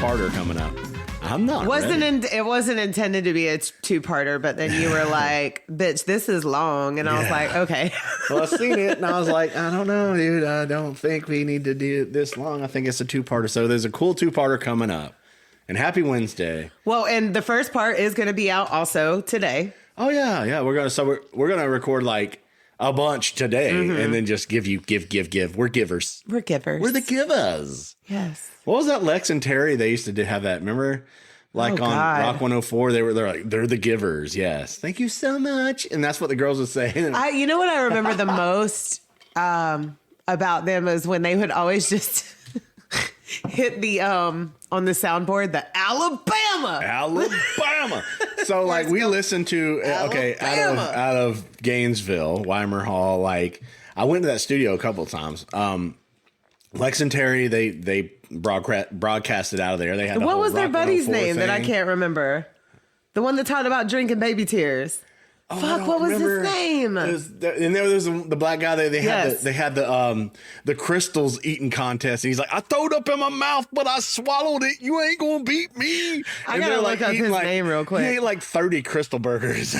two-parter coming up. I'm not It wasn't intended to be a two-parter, but then you were like, bitch, this is long. And I was like, okay. Well, I seen it, and I was like, I don't know, dude. I don't think we need to do it this long. I think it's a two-parter. So there's a cool two-parter coming up. And happy Wednesday. Well, and the first part is going to be out also today. Oh, yeah. We're gonna record like a bunch today and then just give. We're givers. We're givers. We're the givers. Yes. What was that Lex and Terry? They used to have that. Remember? Like on Rock 104, they're the givers. Yes. Thank you so much. And that's what the girls would say. You know what I remember the most about them is when they would always just hit the on the soundboard the Alabama. So like we listened to out of Gainesville, Weimer Hall. Like I went to that studio a couple of times. Lex and Terry, they broadcasted out of there. They had what was their buddy's name thing that I can't remember? The one that talked about drinking baby tears. Oh, fuck, what was his name? And there was the black guy. They had the crystals eating contest. And he's like, I threw it up in my mouth, but I swallowed it. You ain't gonna beat me. I gotta look up his name real quick. He ate like 30 crystal burgers.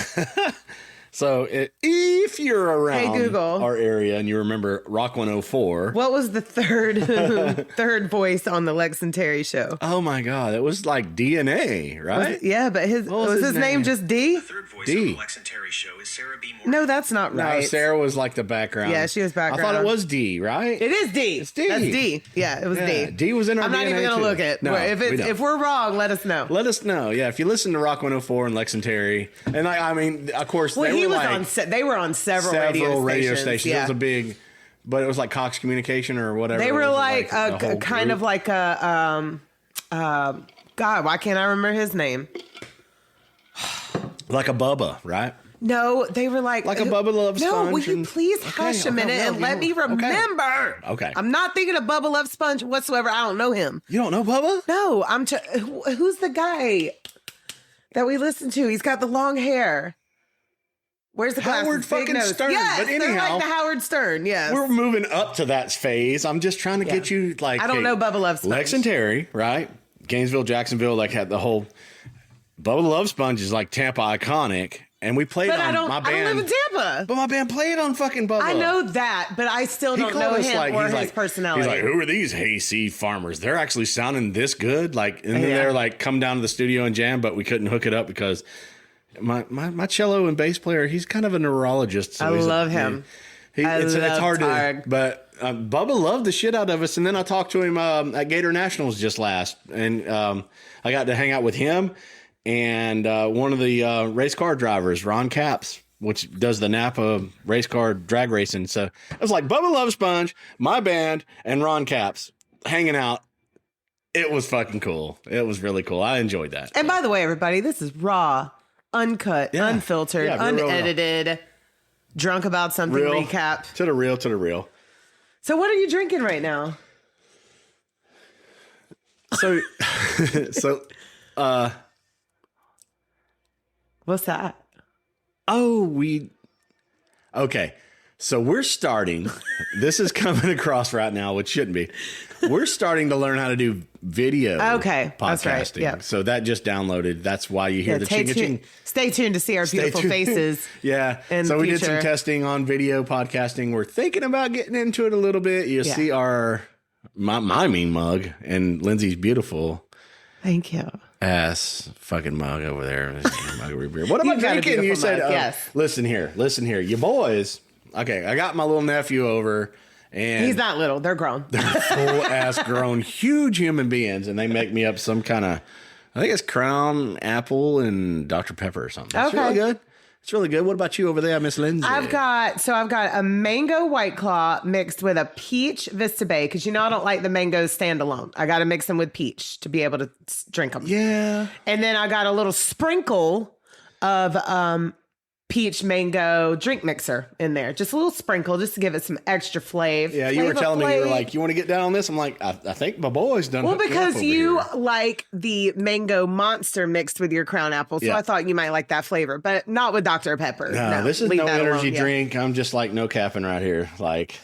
So if you're around Google, our area and you remember Rock 104. What was the third voice on the Lex and Terry show? Oh my God. It was like DNA, right? But was his name just D? The third voice on the Lex and Terry show is Sarah B. Morgan. No, that's not right. No, Sarah was like the background. Yeah, she was background. I thought it was D, right? It is D. It's D. That's D. Yeah, it was D. D was in our I'm not DNA even going to look at No, if we're wrong, let us know. Let us know. Yeah, if you listen to Rock 104 and Lex and Terry. And I mean, of course, they were on several radio stations. Yeah. It was a big, but it was like Cox Communication or whatever. They were like kind of like a God, why can't I remember his name? Like a Bubba, right? No, they were like a Bubba Love Sponge. No, will you please hush a minute and let me remember? Okay. I'm not thinking of Bubba Love Sponge whatsoever. I don't know him. You don't know Bubba? No, who's the guy that we listen to? He's got the long hair. Where's the glasses? Howard fucking Stern. Yes, but anyhow, they're like the Howard Stern. Yes, we're moving up to that phase. I'm just trying to get you like. I don't know Bubba Love Sponge. Lex and Terry, right? Gainesville, Jacksonville, like had the whole. Bubba Love Sponge is like Tampa iconic, and we played on my band. I don't live in Tampa, but my band played on fucking Bubba. I know that, but I still don't know him or his personality. He's like, who are these hayseed farmers? They're actually sounding this good, like, and then they're like, come down to the studio and jam, but we couldn't hook it up because. My cello and bass player, he's kind of a neurologist. So I love him. It's hard to, but Bubba loved the shit out of us. And then I talked to him at Gator Nationals just last, and I got to hang out with him and one of the race car drivers, Ron Capps, which does the Napa race car drag racing. So it was like Bubba Love Sponge, my band, and Ron Capps hanging out. It was fucking cool. It was really cool. I enjoyed that. And by the way, everybody, this is raw. Uncut, unfiltered, unedited, drunk about something recap. To the real. So what are you drinking right now? So, what's that? Okay. So we're starting, this is coming across right now, which shouldn't be. We're starting to learn how to do video podcasting. That's right. Yep. So that just downloaded. That's why you hear the ching-a-ching. Stay tuned to see our beautiful faces. So we did some testing on video podcasting. We're thinking about getting into it a little bit. You'll see my mean mug and Lindsay's beautiful. Thank you. Ass fucking mug over there. What am I drinking? You said, yes. Listen here. You boys. Okay, I got my little nephew over, and he's not little; they're grown. They're full ass grown, huge human beings, and they make me up some kind of, I think it's Crown Apple and Dr. Pepper or something. It's really good. It's really good. What about you over there, Miss Lindsay? I've got a mango White Claw mixed with a peach Vista Bay because I don't like the mangoes standalone. I got to mix them with peach to be able to drink them. Yeah, and then I got a little sprinkle of peach mango drink mixer in there. Just a little sprinkle just to give it some extra flavor. Yeah, you were telling me, you were like, you want to get down on this? I'm like, I think my boy's done. Well, because you like the mango monster mixed with your Crown Apple. So I thought you might like that flavor, but not with Dr. Pepper. No, this is no energy drink. I'm just like, no capping right here. Like,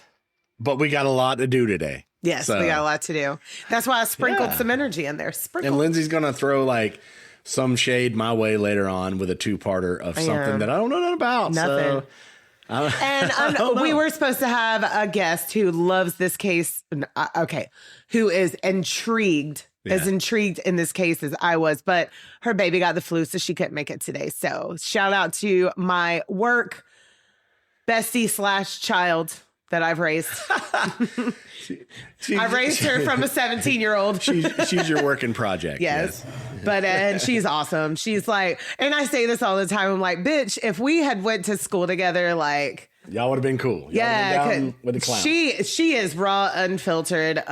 but we got a lot to do today. Yes, so, we got a lot to do. That's why I sprinkled some energy in there. Sprinkle. And Lindsay's going to throw like some shade my way later on with a 2-parter of something that I don't know nothing about. Nothing. So, and we were supposed to have a guest who loves this case. Okay. Who is intrigued. As intrigued in this case as I was, but her baby got the flu, so she couldn't make it today. So shout out to my work bestie / child that I've raised. I've raised her from a 17-year-old. She's your working project. Yes. But and she's awesome. She's like, and I say this all the time. I'm like, bitch, if we had went to school together, like, y'all would have been cool. Y'all down with the clown. She is raw, unfiltered,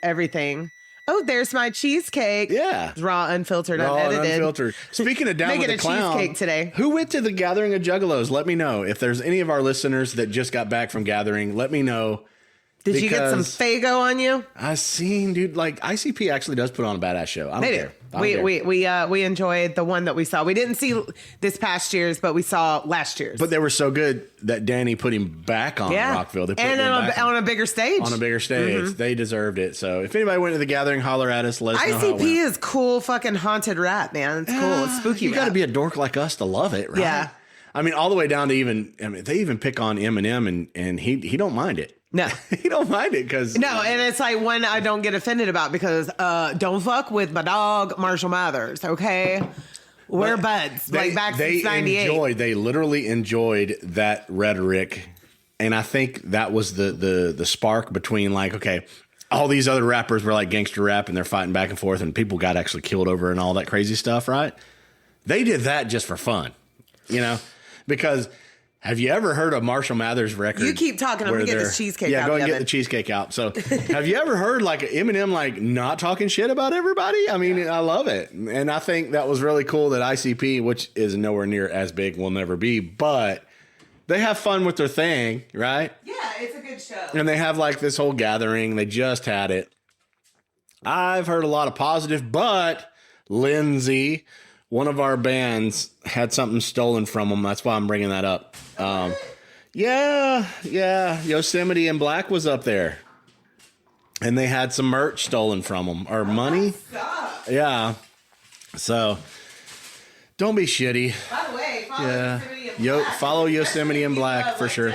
everything. Oh, there's my cheesecake. Yeah. Raw, unfiltered, unedited. Unfiltered. Speaking of down with the clown. Making a cheesecake today. Who went to the Gathering of Juggalos? Let me know. If there's any of our listeners that just got back from Gathering, let me know. Did you get some Faygo on you? I seen, dude, like ICP actually does put on a badass show. I don't care. We enjoyed the one that we saw. We didn't see this past year's, but we saw last year's. But they were so good that Danny put him back on Rockville. They put and on a bigger stage. On a bigger stage. Mm-hmm. They deserved it. So if anybody went to the Gathering, holler at us. Let us know how it went. ICP is cool fucking haunted rat, man. It's cool. It's spooky. You got to be a dork like us to love it, right? Yeah. I mean, all the way down to they even pick on Eminem and he don't mind it. No, he don't mind it because and it's like one I don't get offended about because don't fuck with my dog Marshall Mathers, okay? We're buds. Back since '98. They literally enjoyed that rhetoric, and I think that was the spark between all these other rappers were like gangster rap and they're fighting back and forth and people got actually killed over and all that crazy stuff, right? They did that just for fun, because. Have you ever heard of Marshall Mathers' record? You keep talking. I'm going to get this cheesecake out. Yeah, go and get the cheesecake out. So have you ever heard Eminem not talking shit about everybody? I mean, I love it. And I think that was really cool that ICP, which is nowhere near as big, will never be, but they have fun with their thing, right? Yeah, it's a good show. And they have this whole gathering. They just had it. I've heard a lot of positive, but Lindsay, one of our bands, had something stolen from them. That's why I'm bringing that up. Yeah. Yosemite and Black was up there. And they had some merch stolen from them. Or money. Yeah. So, don't be shitty. By the way, follow Yosemite and Black. Follow Yosemite and Black for sure.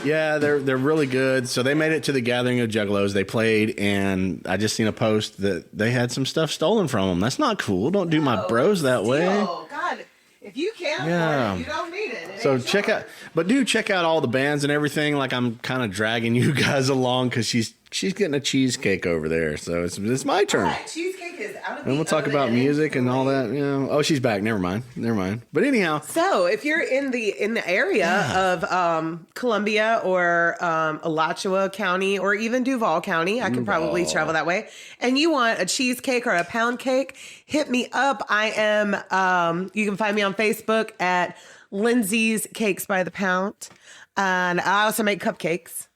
Yeah, they're really good. So they made it to the Gathering of Juggalos. They played, and I just seen a post that they had some stuff stolen from them. That's not cool. Don't do my bros that way. Oh God, if you can't afford it, you don't need it. So check out all the bands and everything. I'm kind of dragging you guys along because she's getting a cheesecake over there. So it's my turn. All right, cheesecake is out of the And we'll talk about music and all that. Oh, she's back. Never mind. But anyhow. So if you're in the area of Columbia or Alachua County or even Duval County, I can probably travel that way, and you want a cheesecake or a pound cake, hit me up. I am. You can find me on Facebook at Lindsay's Cakes by the Pound, and I also make cupcakes.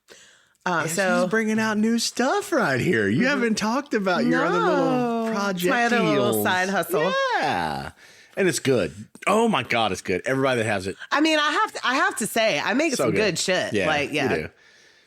So she's bringing out new stuff right here. You haven't talked about your other little project. My other little side hustle. Yeah. And it's good. Oh my God, it's good. Everybody that has it. I mean, I have to say, I make some good shit. Yeah.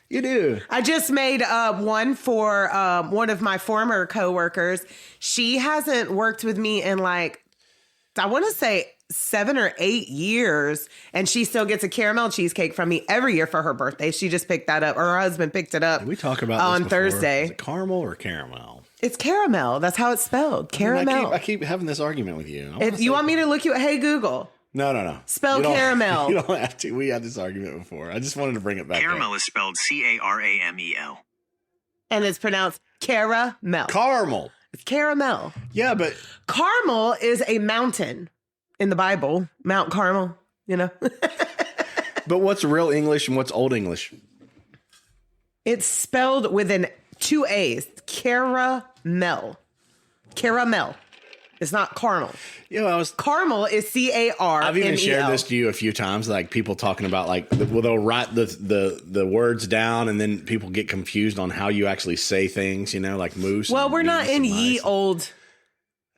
You do. I just made one for one of my former coworkers. She hasn't worked with me in I want to say 7 or 8 years, and she still gets a caramel cheesecake from me every year for her birthday. She just picked that up, or her husband picked it up. Did we talk about on this Thursday? Is it caramel or caramel? It's caramel. That's how it's spelled. Caramel. I keep having this argument with you. If you want me to look you, hey Google. No. Spell caramel. You don't have to. We had this argument before. I just wanted to bring it back. Caramel is spelled Caramel. And it's pronounced caramel. Caramel. It's caramel. Yeah, but Carmel is a mountain in the Bible. Mount Carmel, But what's real English and what's Old English? It's spelled with 2 A's. Caramel. Caramel. It's not caramel. Caramel is CARMEL. I've even shared this to you a few times, people talking about they'll write the words down and then people get confused on how you actually say things, like moose. Well, we're not in ye old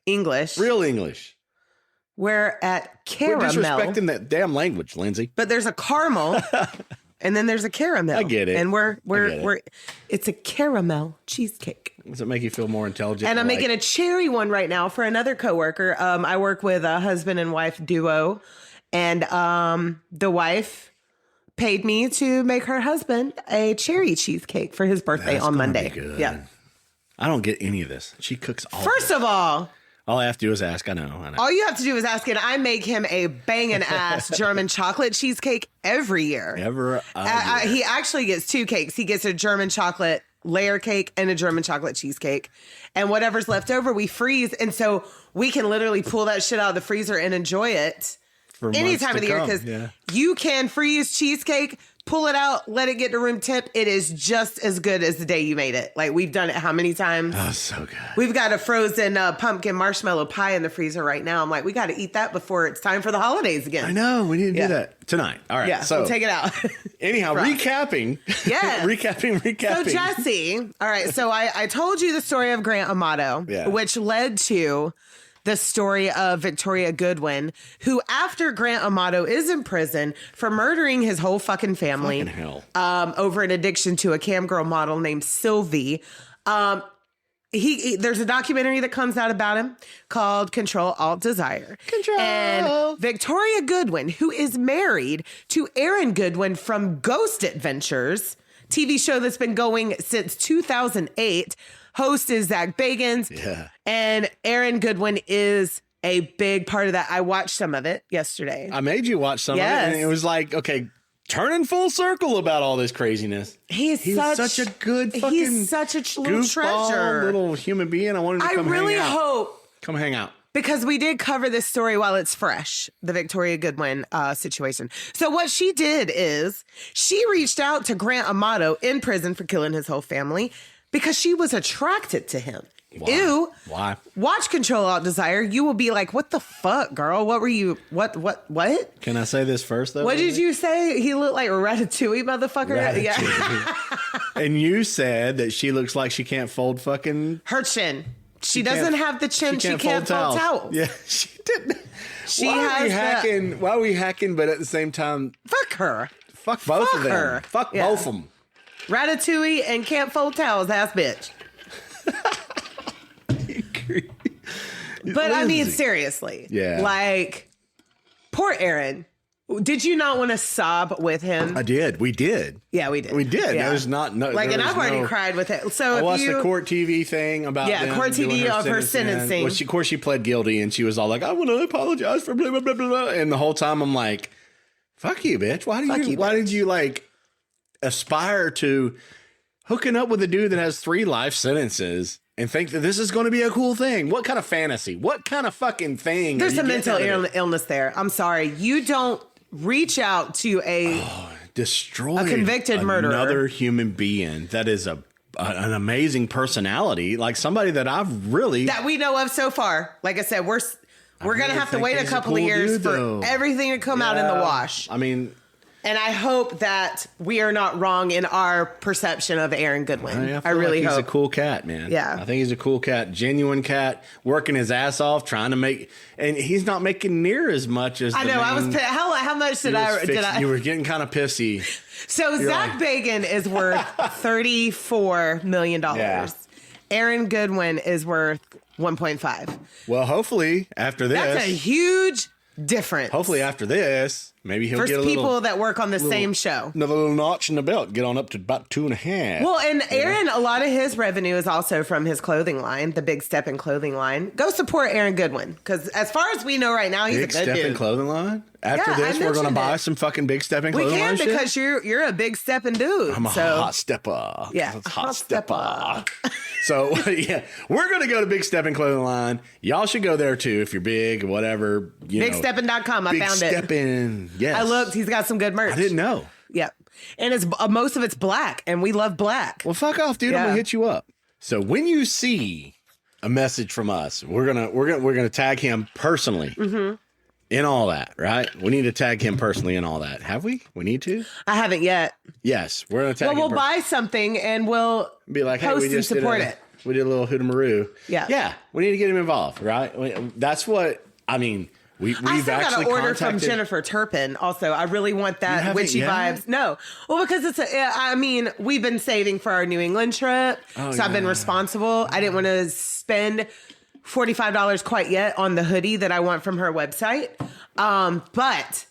English. Real English. We're at caramel. We're disrespecting that damn language, Lindsay. But there's a caramel and then there's a caramel. I get it. And it's a caramel cheesecake. Does it make you feel more intelligent? And I'm making a cherry one right now for another coworker. I work with a husband and wife duo, and the wife paid me to make her husband a cherry cheesecake for his birthday on Monday. Yeah. I don't get any of this. She cooks all First of all I have to do is ask. I know. All you have to do is ask, and I make him a banging ass German chocolate cheesecake every year. He actually gets 2 cakes. He gets a German chocolate layer cake and a German chocolate cheesecake. And whatever's left over, we freeze. And so we can literally pull that shit out of the freezer and enjoy it for any time of the year. Because you can freeze cheesecake, pull it out, let it get to room temp. It is just as good as the day you made it. Like, we've done it how many times? Oh, so good. We've got a frozen pumpkin marshmallow pie in the freezer right now. I'm like, we got to eat that before it's time for the holidays again. I know. We need to do that tonight. All right. Yeah, so we'll take it out. Anyhow, recapping. Yeah. recapping. So, Jesse, all right. So I told you the story of Grant Amato, which led to the story of Victoria Goodwin, who, after Grant Amato is in prison for murdering his whole fucking family, over an addiction to a cam girl model named Sylvie, there's a documentary that comes out about him called Control Alt Desire. And Victoria Goodwin, who is married to Aaron Goodwin from Ghost Adventures, TV show that's been going since 2008. Host is Zach Bagans. Yeah. And Aaron Goodwin is a big part of that. I watched some of it yesterday. I made you watch some of it. And it was like, okay, turning full circle about all this craziness. He's such a good fucking He's such a little treasure. Little human being. I wanted to come hang out. Hope. Come hang out. Because we did cover this story while it's fresh, the Victoria Goodwin situation. So what she did is she reached out to Grant Amato in prison for killing his whole family because she was attracted to him. Why? Ew. Why? Watch Control Alt Desire. You will be like, what the fuck, girl? What were you? What? Can I say this first, though? What did you say? He looked like a Ratatouille motherfucker? Ratatouille. Yeah. And you said that she looks like she can't fold fucking... Her chin. She doesn't have the chin. She can't fold towels. Yeah, she didn't. Why are we hacking, but at the same time... Fuck her. Fuck both of them. Fuck both of them. Ratatouille and can't fold towels, ass bitch. But I mean, seriously. Yeah. Like, poor Aaron. Did you not want to sob with him? I did. We did. Yeah, we did. We did. Yeah. There's not no. Like, and I've already cried with it. So I watched the court TV thing about court TV of her sentencing. Well, of course, she pled guilty, and she was all like, "I want to apologize for blah blah blah blah." And the whole time, I'm like, "Fuck you, bitch! Why did you like aspire to hooking up with a dude that has 3 life sentences?" And think that this is going to be a cool thing. What kind of fantasy? What kind of fucking thing? There's a mental illness there. I'm sorry. You don't reach out to a convicted murderer, another human being that is an amazing personality, like somebody that that we know of so far. Like I said, we're gonna have to wait a couple of years for everything to come out in the wash. I mean. And I hope that we are not wrong in our perception of Aaron Goodwin. I really hope. He's a cool cat, man. Yeah. I think he's a cool cat, genuine cat, working his ass off, trying to make, and he's not making near as much as I know. I was how much did I? You were getting kind of pissy. So Zach Bagans is worth $34 million. Yeah. Aaron Goodwin is worth 1.5. Well, hopefully after this, that's a huge difference. Hopefully after this, maybe he'll get a little... For people that work on the same show. Another little notch in the belt. Get on up to about 2.5. Well, and Aaron, a lot of his revenue is also from his clothing line, the Big Step in clothing line. Go support Aaron Goodwin. Because as far as we know right now, he's a good dude. Big Step in clothing line? After this, we're going to buy some fucking Big Step in clothing line. We can because you're a big stepping dude. I'm a hot stepper. Yeah, hot stepper. So, yeah, we're going to go to Big Step in clothing line. Y'all should go there too if you're big or whatever. BigSteppin.com. I found it. Big Steppin'. Yes. I looked. He's got some good merch. I didn't know. Yep. And it's most of it's black, and we love black. Well, fuck off, dude. I'm gonna hit you up. So when you see a message from us, we're gonna tag him personally in all that, right? We need to tag him personally in all that. Have we? We need to. I haven't yet. Yes, we're gonna tag. Well, we'll buy something and we'll be like, hey, post we just and support it. We did a little hootamaroo. Yeah. Yeah. We need to get him involved, right? That's what I mean. We've I still got actually to order from contacted- Jennifer Turpin. Also, I really want that witchy vibes. No, well, because we've been saving for our New England trip, so I've been responsible. I didn't want to spend $45 quite yet on the hoodie that I want from her website, but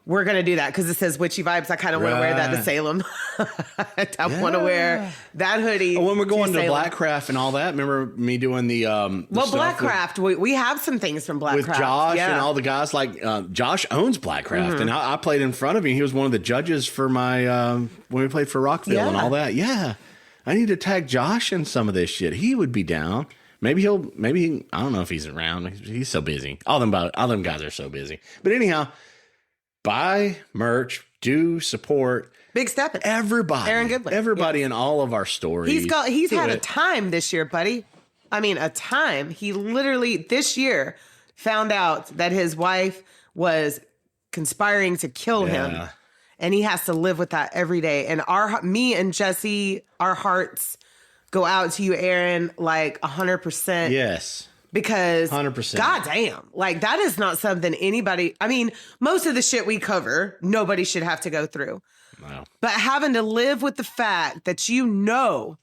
we're going to do that because it says witchy vibes. I kind of want to wear that to Salem. I want to wear that hoodie. When we're going to Blackcraft and all that, remember me doing the Blackcraft. We have some things from Blackcraft. With Josh and all the guys. Like, Josh owns Blackcraft, and I played in front of him. He was one of the judges for my, when we played for Rockville and all that. Yeah. I need to tag Josh in some of this shit. He would be down. Maybe I don't know if he's around. He's so busy. All them guys are so busy. But anyhow, buy merch, do support. Big step. Everybody. Aaron Goodwin. Everybody in all of our stories. He's had a time this year, buddy. I mean, a time. He literally this year found out that his wife was conspiring to kill him. And he has to live with that every day. And me and Jesse, our hearts go out to you, Aaron, like 100%. Yes. Because 100%. goddamn, like that is not something anybody, I mean, most of the shit we cover, nobody should have to go through. Wow. But having to live with the fact that you know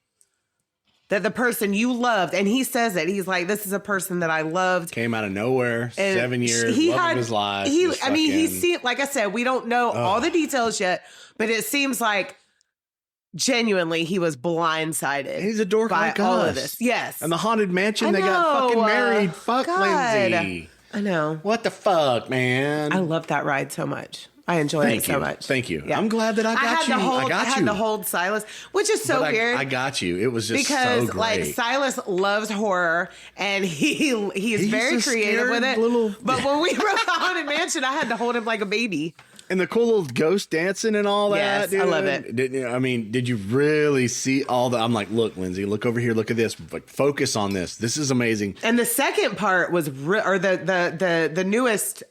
that the person you loved, and he says it, he's like, this is a person that I loved. Came out of nowhere, 7 years, love of his life. He seemed, like I said, we don't know all the details yet, but it seems like genuinely he was blindsided. He's a dork by like all us. of this. Yes. And the haunted mansion, they got fucking married. Fuck God. Lindsay. I know. What the fuck, man? I love that ride so much. I enjoyed it so much. Thank you. Yeah. I'm glad that I got you. I had to hold Silas, which is so weird. I got you. It was just because so great. like Silas loves horror and he is very creative with it. But when we wrote the haunted mansion, I had to hold him like a baby. And the cool little ghost dancing and all that. Yes, dude. I love it. Did you really see all the? I'm like, look, Lindsay, look over here, look at this. Like, focus on this. This is amazing. And the second part was, the newest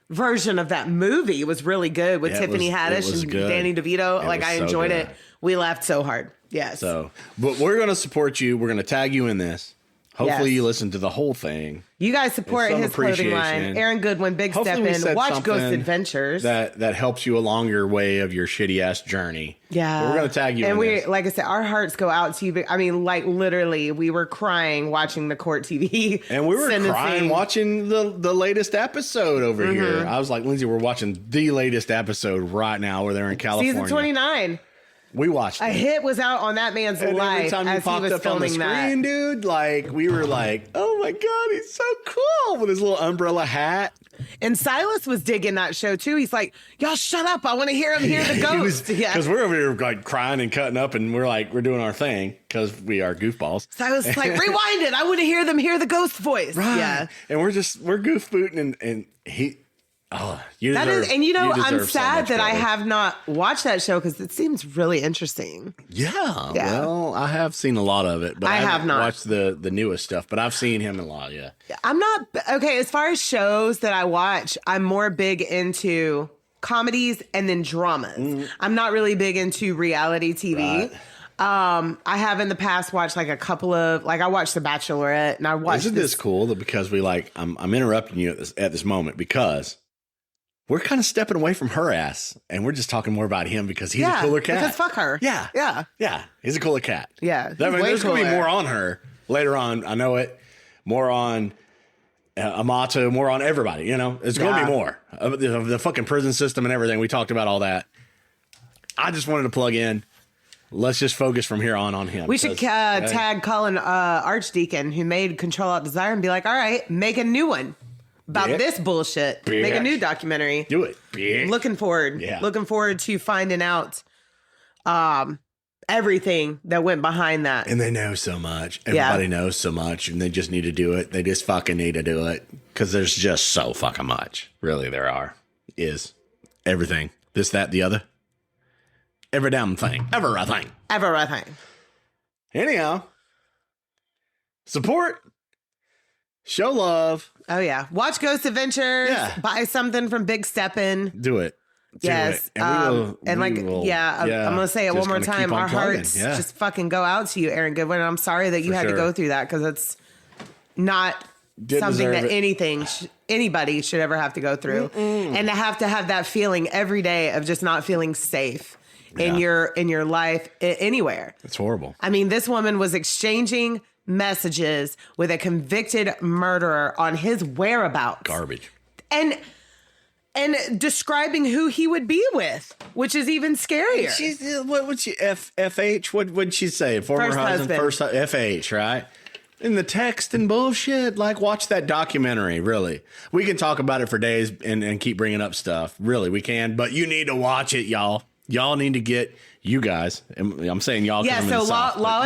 version of that movie was really good with Tiffany Haddish and Danny DeVito. Like I enjoyed it. We laughed so hard. Yes. So, but we're going to support you. We're going to tag you in this. Hopefully you listen to the whole thing. You guys support his clothing line. Aaron Goodwin, Big Step In. Watch Ghost Adventures. That helps you along your way of your shitty ass journey. Yeah. But we're going to tag you and in this. Like I said, our hearts go out to you. I mean, like literally, we were crying watching the court TV. And we were crying watching the latest episode over here. I was like, Lindsay, we're watching the latest episode right now where they're in California. Season 29. We watched it. A hit was out on that man's life every time as he was up on the filming screen, dude, like we were like, oh my God, he's so cool with his little umbrella hat. And Silas was digging that show too. He's like, y'all shut up. I want to hear him hear the ghost. Because we're over here like crying and cutting up and we're doing our thing because we are goofballs. Silas was like, rewind it. I want to hear them hear the ghost voice. Right. Yeah. And we're goof booting and he... Oh, I'm sad that I have not watched that show because it seems really interesting. Yeah, well, I have seen a lot of it, but I have not watched the newest stuff. But I've seen him a lot. Yeah, I'm not okay as far as shows that I watch. I'm more big into comedies and then dramas. I'm not really big into reality TV. Right. I have in the past watched like a couple of I watched The Bachelorette and I watched. Isn't this cool? That because we I'm interrupting you at this moment because. We're kind of stepping away from her ass, and we're just talking more about him because he's a cooler cat. Because fuck her. Yeah. He's a cooler cat. Yeah. There's going to be more on her later on. I know it. More on Amato, more on everybody. You know, it's going to be more of the fucking prison system and everything. We talked about all that. I just wanted to plug in. Let's just focus from here on him. We should tag Colin Archdeacon, who made Control Alt Desire, and be like, all right, make a new one. About this bullshit. Bitch. Make a new documentary. Do it. Bitch. Looking forward. Yeah. Looking forward to finding out everything that went behind that. And they know so much. Everybody knows so much. And they just need to do it. They just fucking need to do it. Because there's just so fucking much. Really, there is. Everything. This, that, the other. Every damn thing. Everything. Anyhow. Support. Show love. Oh, yeah. Watch Ghost Adventures. Yeah. Buy something from Big Steppin'. Do it. Yes. I'm going to say it one more time. Our hearts just fucking go out to you, Aaron Goodwin. And I'm sorry that you had to go through that because it's not something that anybody should ever have to go through. And to have that feeling every day of just not feeling safe in your life anywhere. It's horrible. I mean, this woman was exchanging messages with a convicted murderer on his whereabouts. Garbage. And describing who he would be with, which is even scarier. What would she FH? What would she say? Former husband, first FH, right? In the text and bullshit. Like, watch that documentary. Really, we can talk about it for days and keep bringing up stuff. Really, we can. But you need to watch it, y'all. Y'all need to get you guys. I'm saying y'all. Yeah. So Law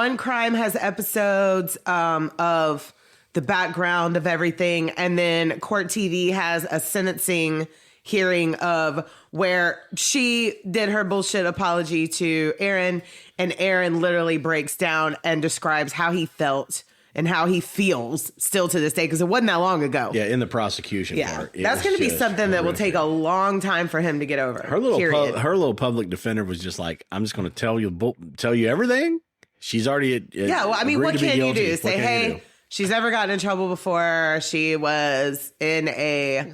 and Crime has episodes of the background of everything. And then Court TV has a sentencing hearing of where she did her bullshit apology to Aaron, and Aaron literally breaks down and describes how he felt and how he feels still to this day, because it wasn't that long ago. Yeah, in the prosecution part. That's going to be something that will take a long time for him to get over. Her little public defender was just like, I'm just going to tell you everything. She's already what can you do? Say, hey, she's never gotten in trouble before. She was in a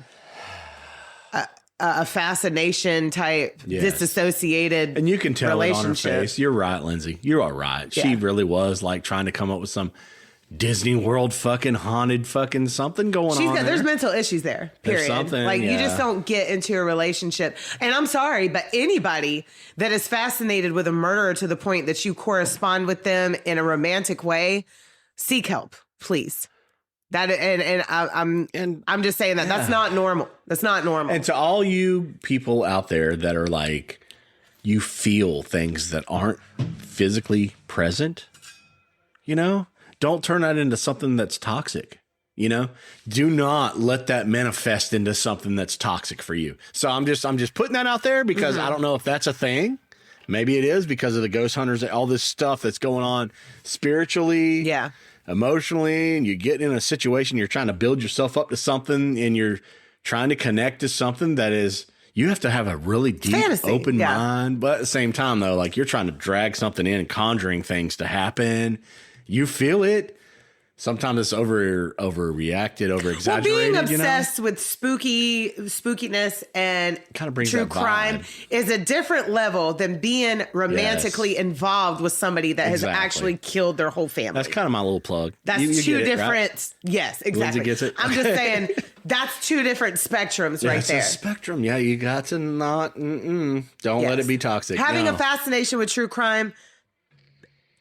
fascination type, disassociated, and you can tell it on her face. You're right, Lindsay. You are right. Yeah. She really was like trying to come up with some Disney World fucking haunted fucking something going on. There's mental issues there. Period. You just don't get into a relationship. And I'm sorry, but anybody that is fascinated with a murderer to the point that you correspond with them in a romantic way, seek help, please. That I'm just saying that that's not normal. That's not normal. And to all you people out there that are like, you feel things that aren't physically present, don't turn that into something that's toxic. Do not let that manifest into something that's toxic for you. So I'm just putting that out there because I don't know if that's a thing. Maybe it is because of the ghost hunters, all this stuff that's going on spiritually. Yeah. Emotionally, and you get in a situation, you're trying to build yourself up to something, and you're trying to connect to something that is, you have to have a really deep, open mind. But at the same time, though, like you're trying to drag something in, conjuring things to happen. You feel it. Sometimes it's overreacted, over-exaggerated. Well, being obsessed with spookiness and kind of true crime is a different level than being romantically involved with somebody that has actually killed their whole family. That's kind of my little plug. That's two different. Right? Yes, exactly. Lindsay gets it. I'm just saying that's two different spectrums right there. It's a spectrum. Yeah, you got to not. Don't let it be toxic. Having a fascination with true crime.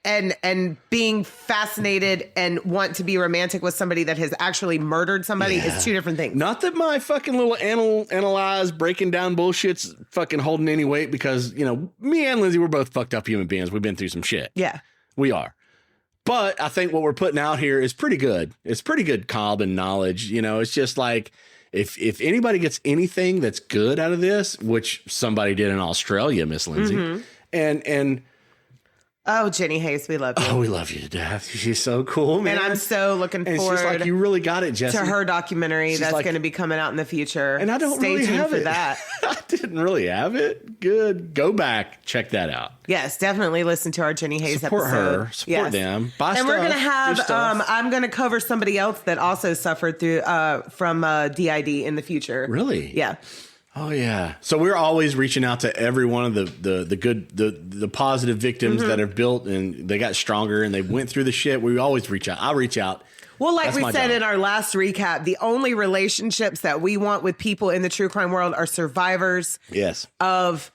And being fascinated and want to be romantic with somebody that has actually murdered somebody is two different things. Not that my fucking little analyze breaking down bullshit's fucking holding any weight because, me and Lindsay, we're both fucked up human beings. We've been through some shit. Yeah. We are. But I think what we're putting out here is pretty good. It's pretty good common knowledge. It's just like if anybody gets anything that's good out of this, which somebody did in Australia, Miss Lindsay, and oh, Jenny Hayes, we love you. Oh, we love you to death. She's so cool, man. And I'm so looking forward. She's like, you really got it, Jesse. To her documentary that's going to be coming out in the future. And I don't Stay really tuned have for it. that. I didn't really have it. Good. Go back. Check that out. Yes, definitely listen to our Jenny Hayes Support episode. Her. Support them. Buy and stuff. We're going to have, I'm going to cover somebody else that also suffered through from DID in the future. Really? Yeah. Oh yeah. So we're always reaching out to every one of the good, the positive victims that have built and they got stronger and they went through the shit. We always reach out. I'll reach out. Well, like we said in our last recap, the only relationships that we want with people in the true crime world are survivors. Yes. Of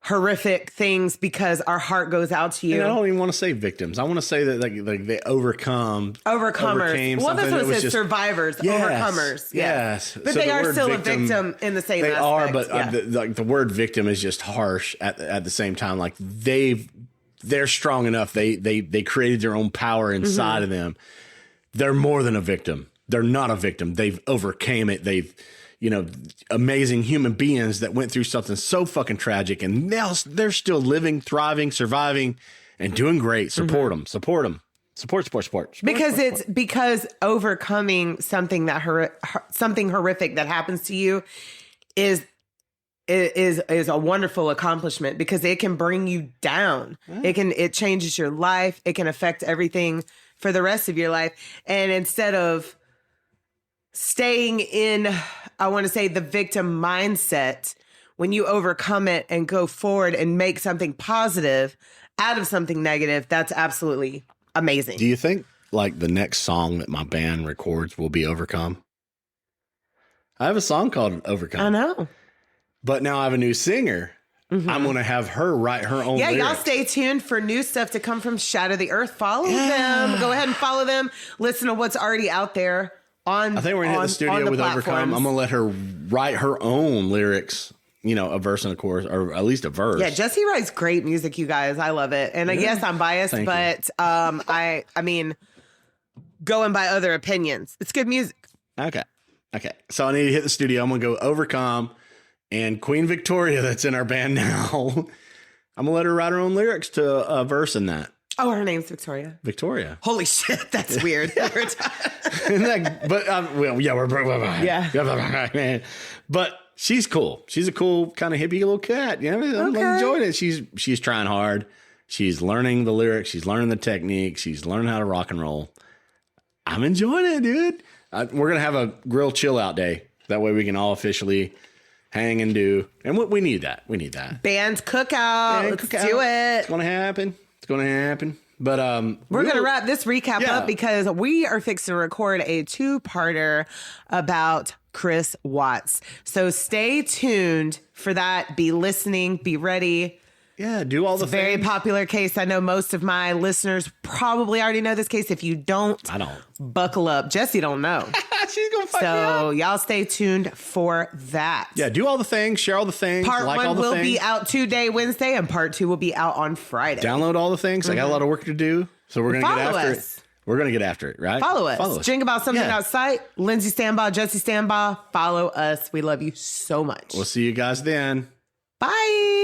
horrific things because our heart goes out to you. And I don't even want to say victims. I want to say that like they overcomers. Well, that's what it says. Survivors, overcomers. Yes. But so they are still a victim in the same aspect. They are, but the word victim is just harsh at the same time. Like they're strong enough. They created their own power inside of them. They're more than a victim. They're not a victim. They've overcame it. They've amazing human beings that went through something so fucking tragic and now they're still living, thriving, surviving, and doing great. Support them. Support them. Support. Because overcoming something something horrific that happens to you is a wonderful accomplishment because it can bring you down. Yeah. It changes your life. It can affect everything for the rest of your life. And instead of staying in, I want to say, the victim mindset, when you overcome it and go forward and make something positive out of something negative, that's absolutely amazing. Do you think like the next song that my band records will be Overcome? I have a song called Overcome. I know. But now I have a new singer. Mm-hmm. I'm going to have her write her own lyrics. Y'all stay tuned for new stuff to come from Shatter the Earth. Follow them. Go ahead and follow them. Listen to what's already out there on I think we're going to hit the studio with Overcome. I'm going to let her write her own lyrics. You know, a verse and a chorus, or at least a verse. Yeah, Jesse writes great music, you guys. I love it. And I guess I'm biased, but I mean, going by other opinions, it's good music. Okay. So I need to hit the studio. I'm going to go Overcome, and Queen Victoria, that's in our band now. I'm going to let her write her own lyrics to a verse in that. Oh, her name's Victoria. Victoria. Holy shit, that's weird. But But she's cool. She's a cool kind of hippie little cat. You know, I'm enjoying it. She's trying hard. She's learning the lyrics. She's learning the technique. She's learning how to rock and roll. I'm enjoying it, dude. We're gonna have a grill chill out day. That way we can all officially hang and do. And we need that. We need that. Band cookout. Let's do it. It's gonna happen. But we're gonna wrap this recap up because we are fixing to record a 2-parter about Chris Watts. So stay tuned for that. Be listening. Be ready. Yeah, do all the things. Very popular case. I know most of my listeners probably already know this case. If you don't, I don't. Buckle up. Jesse don't know. She's gonna fuck me up. So y'all stay tuned for that. Yeah, do all the things, share all the things. Part like 1 all the will things. be out today, Wednesday, and part 2 will be out on Friday. Download all the things. I got a lot of work to do, so we're gonna get after it. We're gonna get after it, right? Follow us. Drink about something outside. Lindsay standby, Jesse standby. Follow us. We love you so much. We'll see you guys then. Bye.